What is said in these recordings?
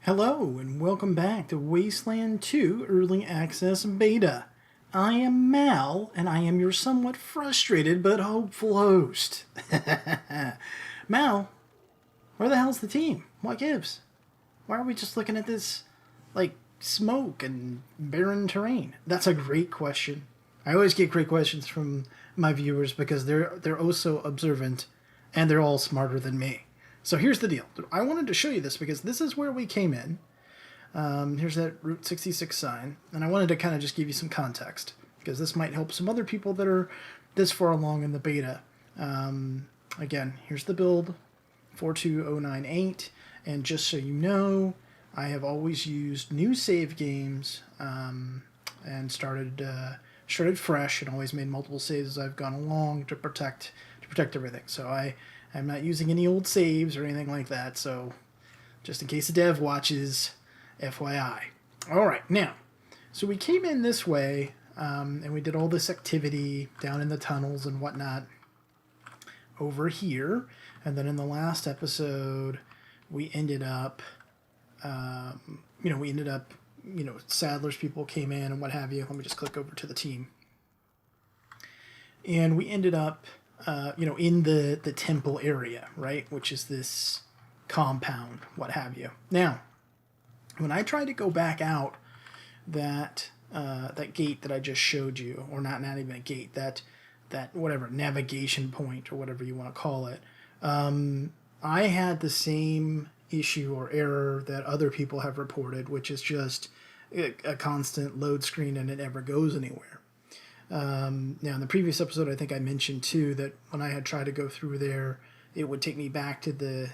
Hello and welcome back to Wasteland 2 Early Access Beta. I am Mal, and I am your somewhat frustrated but hopeful host. Mal, where the hell's the team? What gives? Why are we just looking at this, smoke and barren terrain? That's a great question. I always get great questions from my viewers because they're oh so observant, and they're all smarter than me. So here's the deal. I wanted to show you this because this is where we came in. Here's that Route 66 sign. And I wanted to kind of just give you some context because this might help some other people that are this far along in the beta. Again, here's the build, 42098. And just so you know, I have always used new save games and started fresh and always made multiple saves as I've gone along to protect everything. So I'm not using any old saves or anything like that, so just in case the dev watches, FYI. Alright, now, so we came in this way, and we did all this activity down in the tunnels and whatnot over here, and then in the last episode, we ended up, Sadler's people came in and what have you. Let me just click over to the team. And we ended up in the temple area, right? Which is this compound, what have you. Now, when I tried to go back out that gate that I just showed you, or not even a gate, that whatever, navigation point or whatever you want to call it, I had the same issue or error that other people have reported, which is just a constant load screen and it never goes anywhere. Now, in the previous episode, I think I mentioned, too, that when I had tried to go through there, it would take me back to the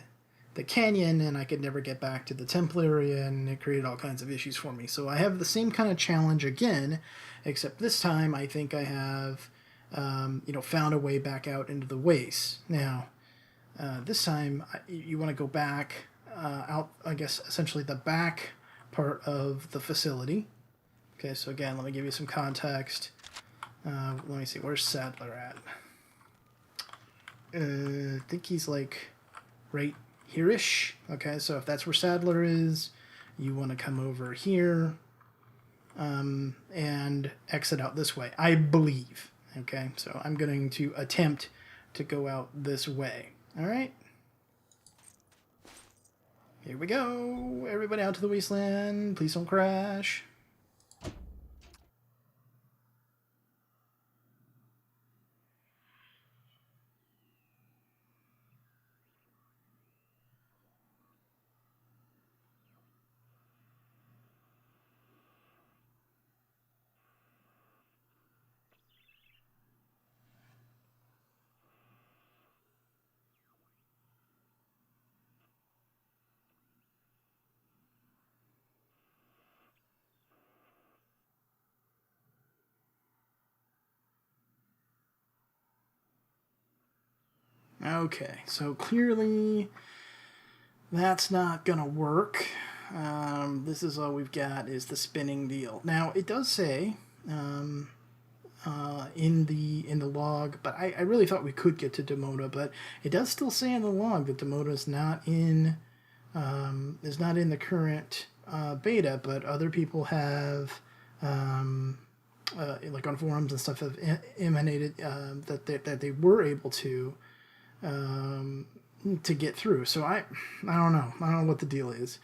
canyon, and I could never get back to the temple area, and it created all kinds of issues for me. So I have the same kind of challenge again, except this time I think I have, found a way back out into the waste. Now, this time, you want to go back out, I guess, essentially the back part of the facility. Okay, so again, let me give you some context. Let me see, where's Sadler at? I think he's right here-ish. Okay, so if that's where Sadler is, you want to come over here and exit out this way, I believe. Okay, so I'm going to attempt to go out this way. All right. Here we go. Everybody out to the wasteland. Please don't crash. Okay, so clearly that's not gonna work. This is all we've got is the spinning deal. Now it does say in the log, but I really thought we could get to Demota, but it does still say in the log that Demota is not in the current beta, but other people have on forums and stuff have emanated that they were able to get through. So I don't know. I don't know what the deal is.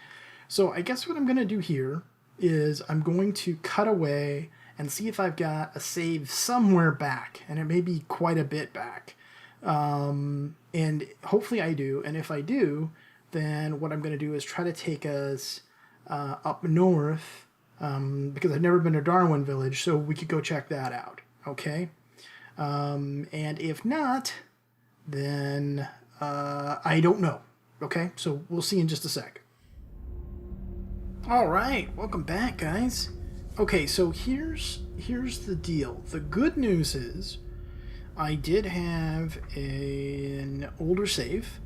So I guess what I'm going to do here is I'm going to cut away and see if I've got a save somewhere back, and it may be quite a bit back. And hopefully I do. And if I do, then what I'm going to do is try to take us up north, because I've never been to Darwin Village, so we could go check that out. Okay? And if not, then I don't know. Okay, so we'll see in just a sec. All right, welcome back, guys. Okay, so here's the deal. The good news is I did have an older save,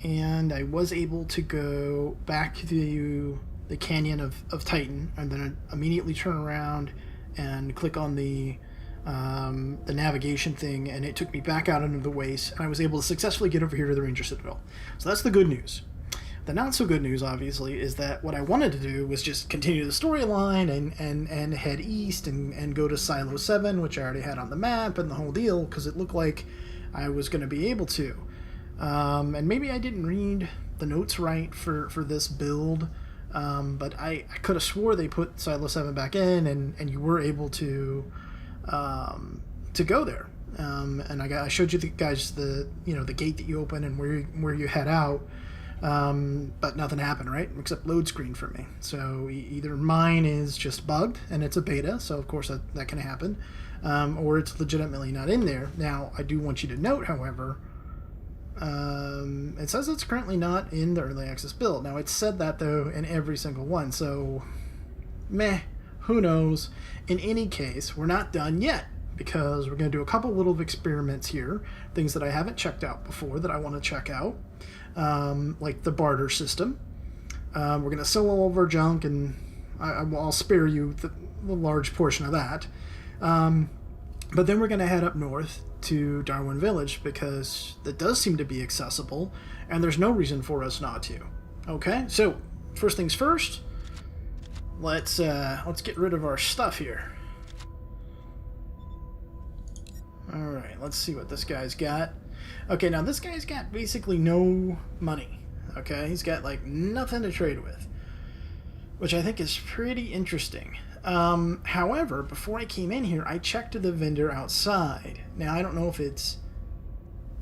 and I was able to go back to the Canyon of Titan, and then immediately turn around and click on the navigation thing, and it took me back out into the waste, and I was able to successfully get over here to the Ranger Citadel. So that's the good news. The not so good news, obviously, is that what I wanted to do was just continue the storyline and head east and go to Silo 7, which I already had on the map and the whole deal, because it looked like I was going to be able to. And maybe I didn't read the notes right for this build, but I could have swore they put Silo 7 back in, and you were able to go there. And I showed you guys the gate that you open and where you head out. But nothing happened, right? Except load screen for me. So either mine is just bugged and it's a beta, so of course that can happen, or it's legitimately not in there. Now, I do want you to note, however, it says it's currently not in the early access build. Now, it said that, though, in every single one, so meh, who knows? In any case, we're not done yet, because we're going to do a couple little experiments here, things that I haven't checked out before that I want to check out. Like the barter system. We're going to sell all of our junk, and I'll spare you the large portion of that. But then we're going to head up north to Darwin Village, because that does seem to be accessible, and there's no reason for us not to. Okay, so first things first, let's get rid of our stuff here. Alright, let's see what this guy's got. Okay, now this guy's got basically no money. Okay, he's got like nothing to trade with, which I think is pretty interesting. However, before I came in here, I checked the vendor outside. Now, I don't know if it's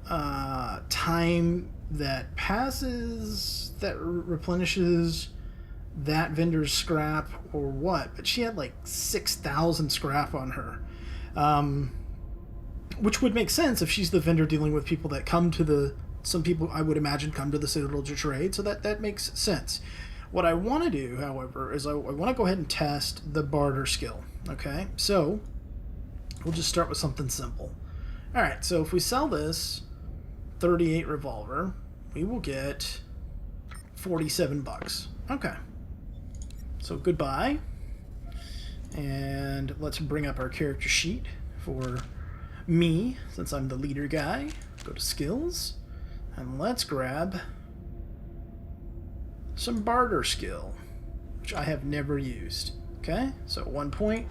time that passes that replenishes that vendor's scrap or what, but she had like 6,000 scrap on her. Which would make sense if she's the vendor dealing with people that come to some people I would imagine come to the Citadel to trade, so that makes sense. What I want to do, however, is I want to go ahead and test the barter skill. Okay, so we'll just start with something simple. Alright, so if we sell this 38 revolver, we will get 47 bucks. Okay, so goodbye. And let's bring up our character sheet for me, since I'm the leader guy. Go to skills, and let's grab some barter skill, which I have never used. Okay, so 1 point,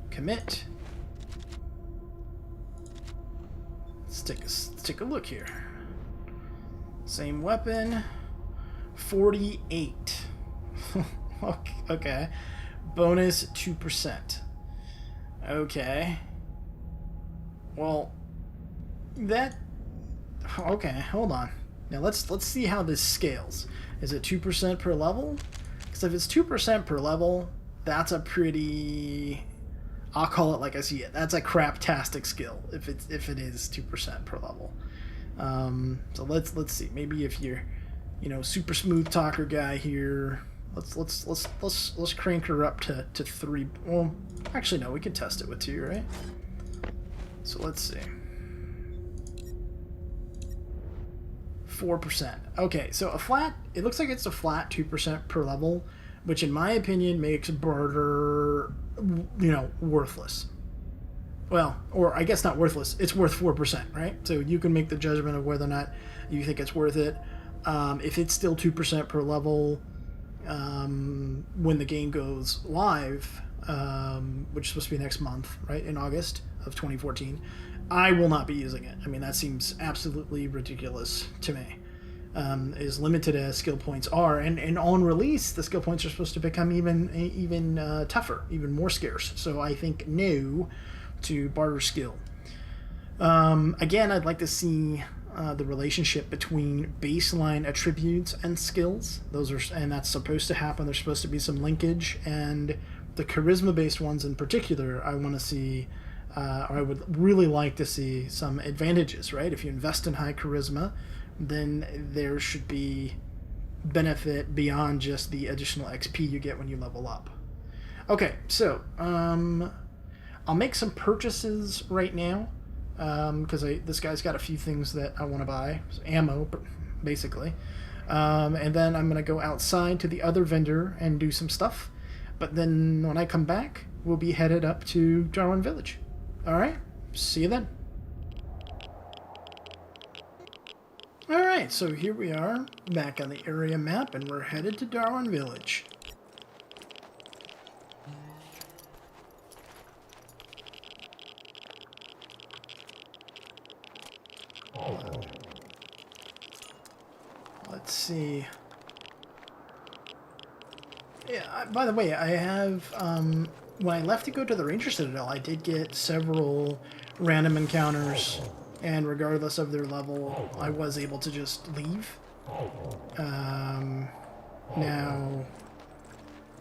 commit. Let's take a look here. Same weapon, 48. Okay, bonus 2%. Okay. Well, okay, hold on. Now let's see how this scales. Is it 2% per level? Because if it's 2% per level, that's a pretty, I'll call it like I see it, that's a craptastic skill if it is 2% per level. So let's see. Maybe if you're, super smooth talker guy here, let's crank her up to 3. Well, actually no, we could test it with 2, right? So let's see. 4%. Okay, so it looks like it's a flat 2% per level, which in my opinion makes barter, worthless. Well, or I guess not worthless, it's worth 4%, right? So you can make the judgment of whether or not you think it's worth it. If it's still 2% per level, when the game goes live, which is supposed to be next month, right, in August of 2014, I will not be using it. I mean, that seems absolutely ridiculous to me. As limited as skill points are, and on release, the skill points are supposed to become even tougher, even more scarce. So I think no to barter skill. Again, I'd like to see the relationship between baseline attributes and skills. And that's supposed to happen. There's supposed to be some linkage, and the charisma-based ones in particular, I want to see, or I would really like to see some advantages, right? If you invest in high charisma, then there should be benefit beyond just the additional XP you get when you level up. Okay, so I'll make some purchases right now, because this guy's got a few things that I want to buy, so ammo, basically. And then I'm going to go outside to the other vendor and do some stuff. But then when I come back, we'll be headed up to Darwin Village. All right, see you then. All right. Alright, so here we are, back on the area map, and we're headed to Darwin Village. Let's see. Yeah, by the way, I have, when I left to go to the Ranger Citadel, I did get several random encounters, and regardless of their level, I was able to just leave. Now,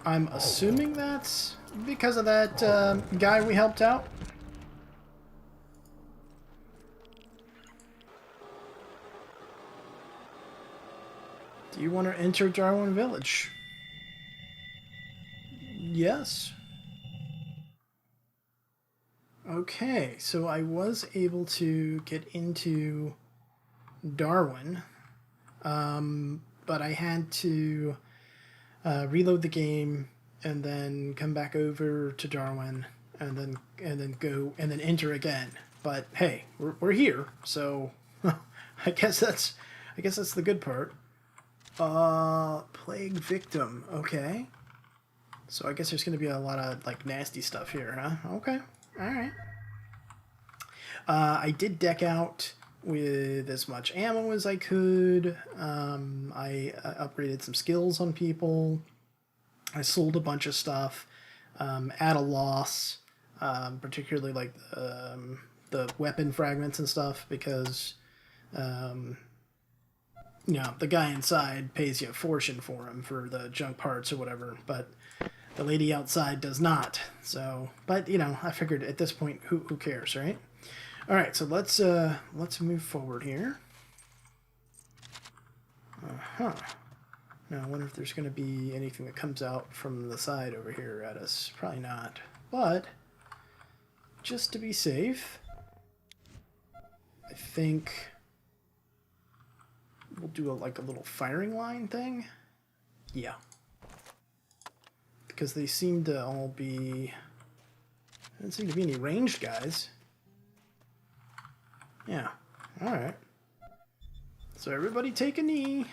I'm assuming that's because of that guy we helped out. Do you want to enter Darwin Village? Yes. Okay, so I was able to get into Darwin, but I had to reload the game and then come back over to Darwin and then enter again. But hey, we're here, so I guess that's the good part. Plague victim. Okay. So I guess there's going to be a lot of like nasty stuff here, huh? Okay. All right. I did deck out with as much ammo as I could. I upgraded some skills on people. I sold a bunch of stuff at a loss, particularly like the weapon fragments and stuff, because you know, the guy inside pays you a fortune for him for the junk parts or whatever, but the lady outside does not. So, but you know, I figured at this point, who cares, right? All right, so let's move forward here. Now, I wonder if there's going to be anything that comes out from the side over here at us. Probably not, but just to be safe, I think we'll do like a little firing line thing. Yeah. Because they seem to all be... There doesn't seem to be any ranged guys. Yeah. Alright. So everybody take a knee.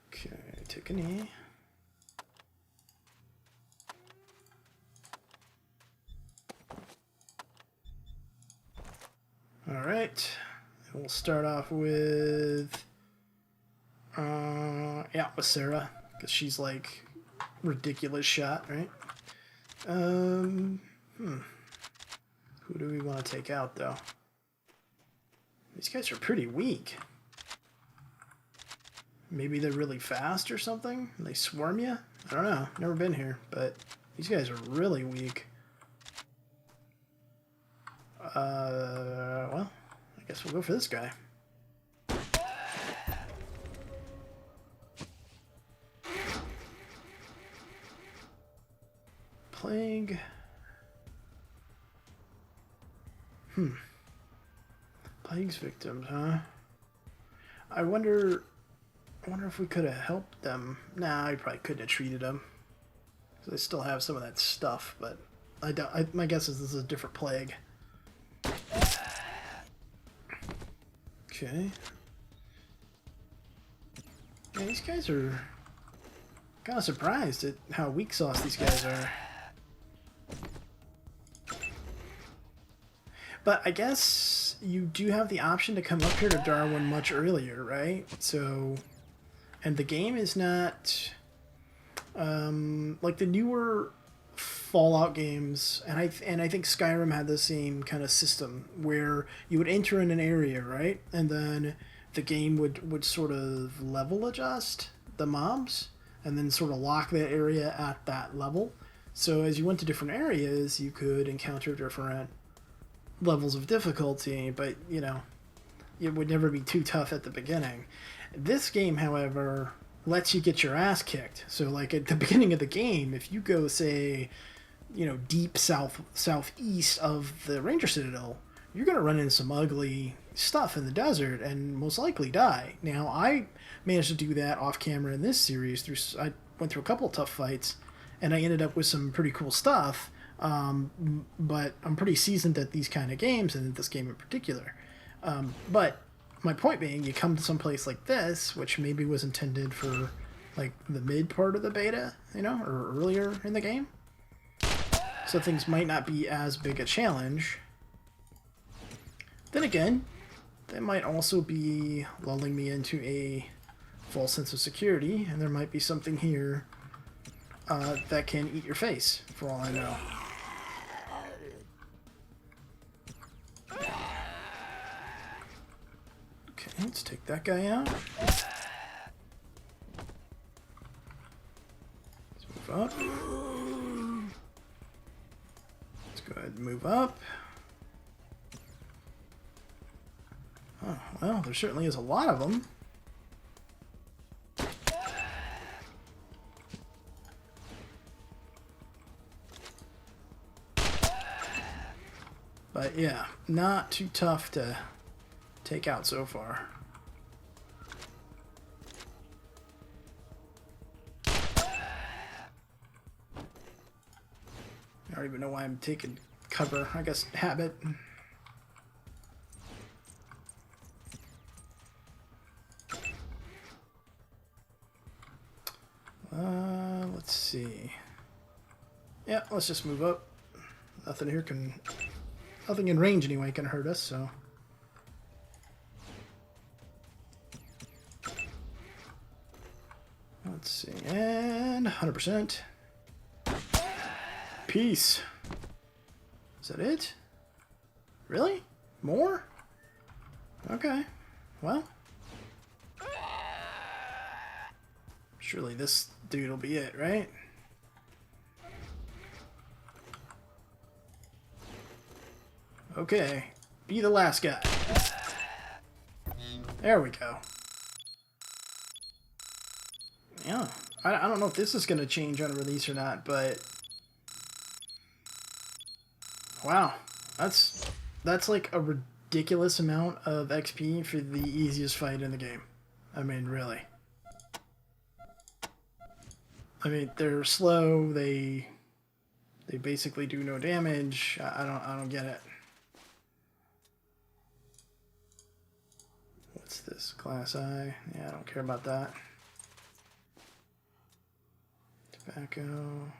Okay, take a knee. Alright. We'll start off with, with Sarah, because she's like ridiculous shot, right? Who do we want to take out though? These guys are pretty weak. Maybe they're really fast or something? They swarm you? I don't know. Never been here, but these guys are really weak. Well, I guess we'll go for this guy. Plague. Plague's victims, huh? I wonder if we could have helped them. Nah, I probably couldn't have treated them. So they still have some of that stuff, but I doubt. My guess is this is a different plague. Okay. Yeah, these guys are kind of surprised at how weak sauce these guys are. But I guess you do have the option to come up here to Darwin much earlier, right? So, and the game is not like the newer Fallout games, and I think Skyrim had the same kind of system where you would enter in an area, right, and then the game would sort of level adjust the mobs, and then sort of lock that area at that level. So as you went to different areas, you could encounter different levels of difficulty, but you know, it would never be too tough at the beginning. This game, however, lets you get your ass kicked. So like at the beginning of the game, if you go, say, you know, deep southeast of the Ranger Citadel, you're going to run into some ugly stuff in the desert and most likely die. Now, I managed to do that off camera in this series. I went through a couple of tough fights, and I ended up with some pretty cool stuff. But I'm pretty seasoned at these kind of games, and this game in particular. But my point being, you come to some place like this, which maybe was intended for like the mid part of the beta, you know, or earlier in the game. So things might not be as big a challenge. Then again, they might also be lulling me into a false sense of security, and there might be something here that can eat your face, for all I know. Okay, let's take that guy out. Let's move up. Let's go ahead and move up. Oh, well, there certainly is a lot of them. But yeah, not too tough to take out so far. I don't even know why I'm taking cover. I guess habit. Let's see. Yeah, let's just move up. Nothing here can... Nothing in range anyway can hurt us, so... Let's see, and 100%. Peace. Is that it? Really? More? Okay. Well. Surely this dude will be it, right? Okay. Be the last guy. There we go. Yeah. I don't know if this is going to change on release or not, but... Wow. That's like a ridiculous amount of XP for the easiest fight in the game. I mean, really. I mean, they're slow, they basically do no damage. I don't get it. What's this? Class I? Yeah, I don't care about that. Tobacco.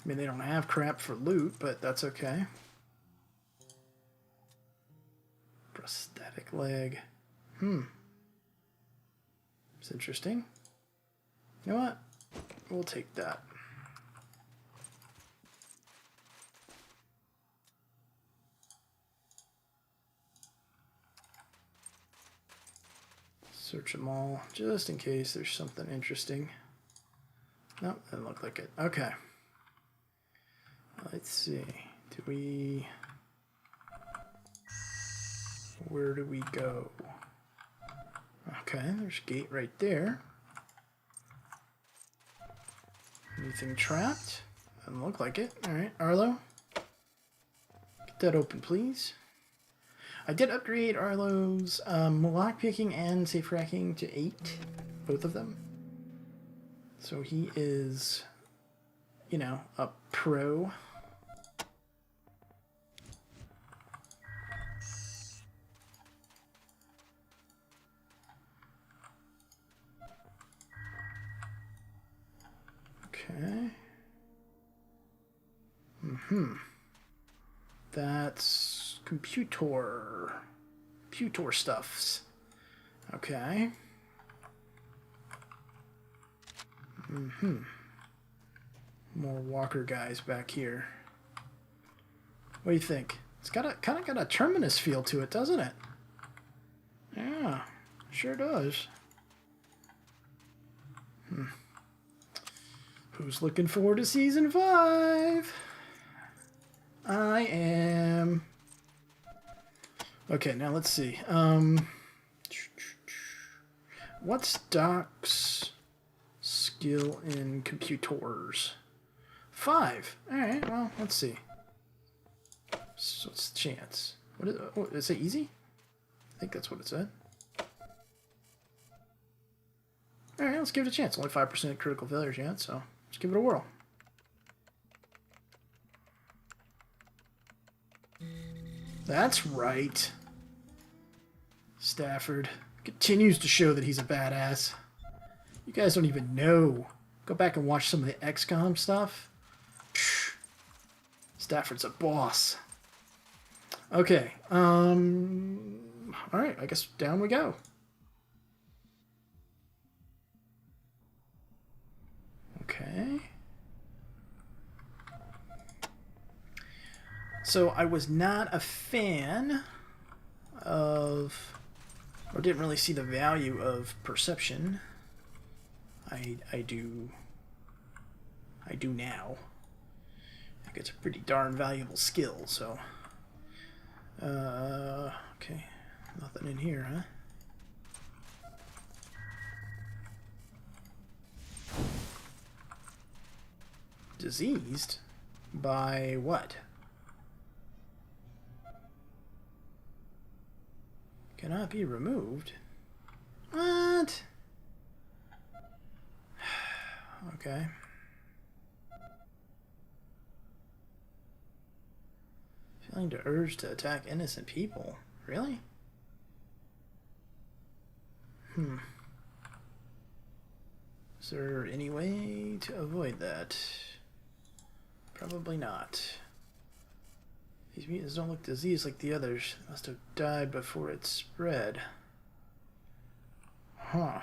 I mean, they don't have crap for loot, but that's okay. Prosthetic leg. It's interesting. You know what? We'll take that. Search them all, just in case there's something interesting. Nope, doesn't look like it. Okay. Let's see. Do we... Where do we go? Okay, there's a gate right there. Anything trapped? Doesn't look like it. Alright, Arlo. Get that open, please. I did upgrade Arlo's lockpicking and safe cracking to 8. Both of them. So he is, you know, a pro. Okay. That's computer stuffs. Okay. More walker guys back here. What do you think? It's got a kind of got a terminus feel to it, doesn't it? Yeah, sure does. Who's looking forward to season 5? I am. Okay, now let's see. What's Doc's skill in computers? 5. All right. Well, let's see. So what's the chance? What is it? Easy? I think that's what it said. All right. Let's give it a chance. Only 5% critical failure chance, so let's give it a whirl. That's right. Stafford continues to show that he's a badass. You guys don't even know. Go back and watch some of the XCOM stuff. Stafford's a boss. Okay. Alright, I guess down we go. Okay. So I was not a fan of, or didn't really see the value of perception. I do now. I think it's a pretty darn valuable skill, so. Okay. Nothing in here, huh? Diseased? By what? Cannot be removed? What? Okay. Feeling the urge to attack innocent people? Really? Is there any way to avoid that? Probably not. These mutants don't look diseased like the others. They must have died before it spread. Huh.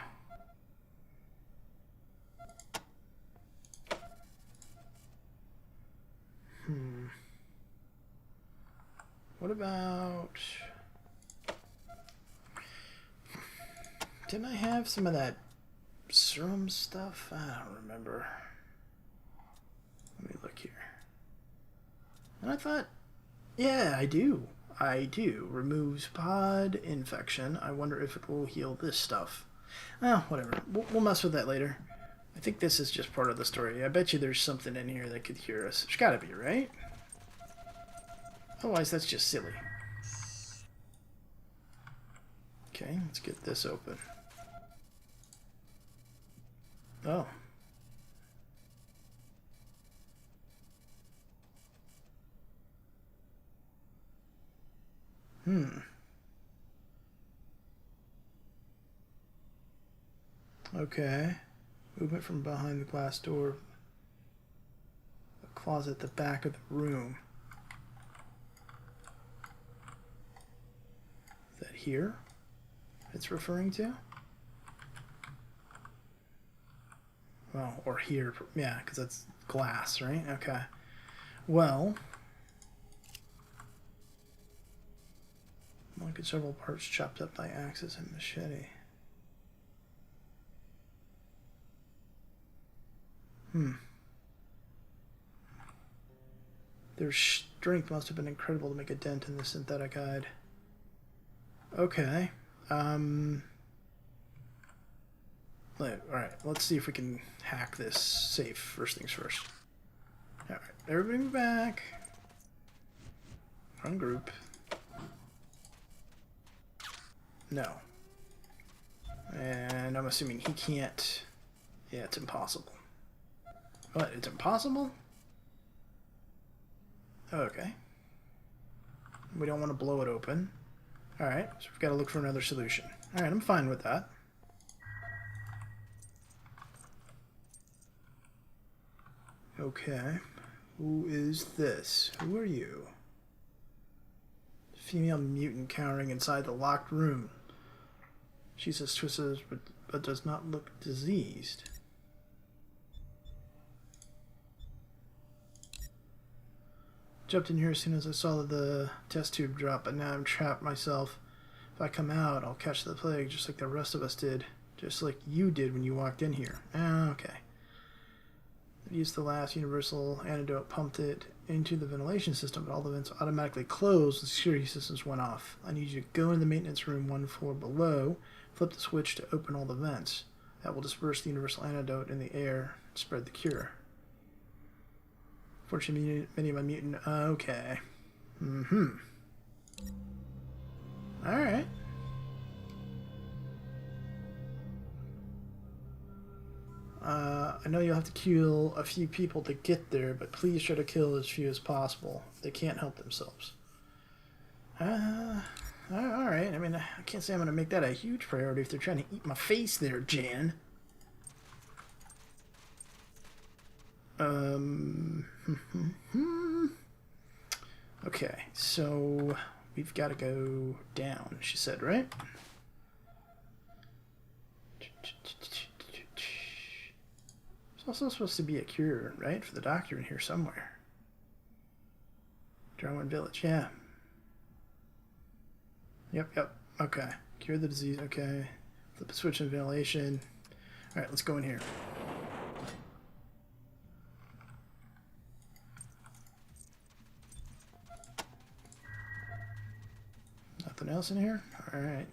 What about... Didn't I have some of that serum stuff? I don't remember. Let me look here. And I thought, yeah, I do. I do. Removes pod infection. I wonder if it will heal this stuff. Oh, whatever. We'll mess with that later. I think this is just part of the story. I bet you there's something in here that could cure us. There's gotta be, right? Otherwise, that's just silly. Okay, let's get this open. Oh. Okay. Movement from behind the glass door. A closet at the back of the room. Is that here? It's referring to? Well, or here. Yeah, because that's glass, right? Okay. Well... Look at several parts chopped up by axes and machete. Their strength must have been incredible to make a dent in the synthetic hide. Okay. Alright, let's see if we can hack this safe first things first. Alright, everybody move back. Run group. No. And I'm assuming he can't... Yeah, it's impossible. What? It's impossible? Okay. We don't want to blow it open. Alright, so we've got to look for another solution. Alright, I'm fine with that. Okay. Who is this? Who are you? Female mutant cowering inside the locked room. She says twisted but does not look diseased. Jumped in here as soon as I saw the test tube drop, but now I'm trapped myself. If I come out, I'll catch the plague just like the rest of us did. Just like you did when you walked in here. Okay. I used the last universal antidote, pumped it into the ventilation system, but all the vents automatically closed. The security systems went off. I need you to go into the maintenance room one floor below, flip the switch to open all the vents. That will disperse the universal antidote in the air and spread the cure. Fortunately, many of my mutant... okay. Alright. I know you'll have to kill a few people to get there, but please try to kill as few as possible. They can't help themselves. Alright. I mean, I can't say I'm going to make that a huge priority if they're trying to eat my face there, Jan. Okay, so we've got to go down, she said, right? There's also supposed to be a cure, right, for the doctor in here somewhere. Darwin Village, yeah. Yep. Okay. Cure the disease, okay. Flip the switch in ventilation. Alright, let's go in here. Nothing else in here? Alright.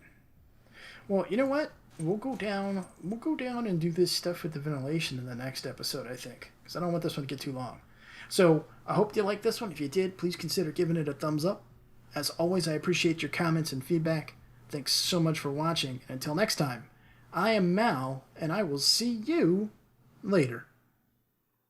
Well, you know what? We'll go down and do this stuff with the ventilation in the next episode, I think. Because I don't want this one to get too long. So, I hope you liked this one. If you did, please consider giving it a thumbs up. As always, I appreciate your comments and feedback. Thanks so much for watching. And until next time, I am Mal, and I will see you later.